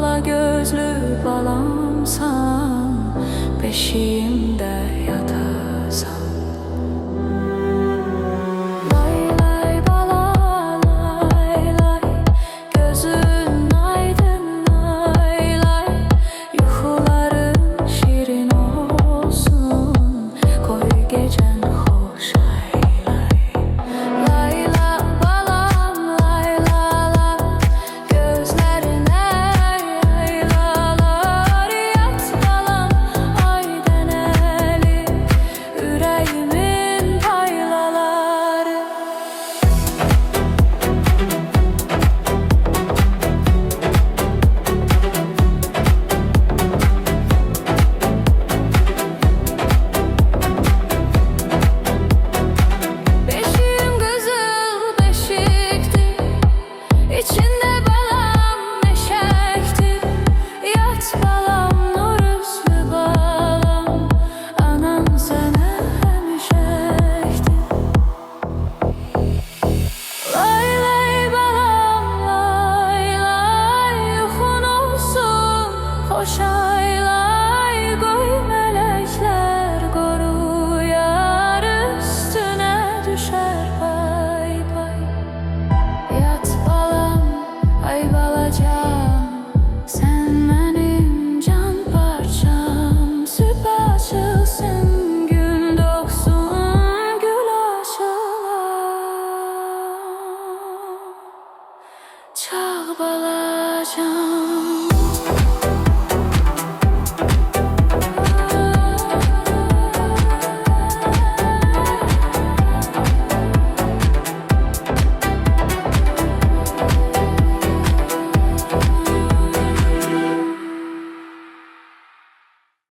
Ala gözlü balamsan, beşiğimde yatasan. Lay lay bala lay lay, gözün aydın lay lay. Yuxuların şirin olsun, koy gecen hoş ay lay. Lay la balam lay la la, gözlerine yaylalar. Yat balam ay deneli, yüreğimin paylaları. Beşiğim kızıl beşiktir, içinde balam meşektir. Yat balam nur üstü balam, anan sana hemşektir. Lay lay balam lay lay, yuxun olsun hoş ay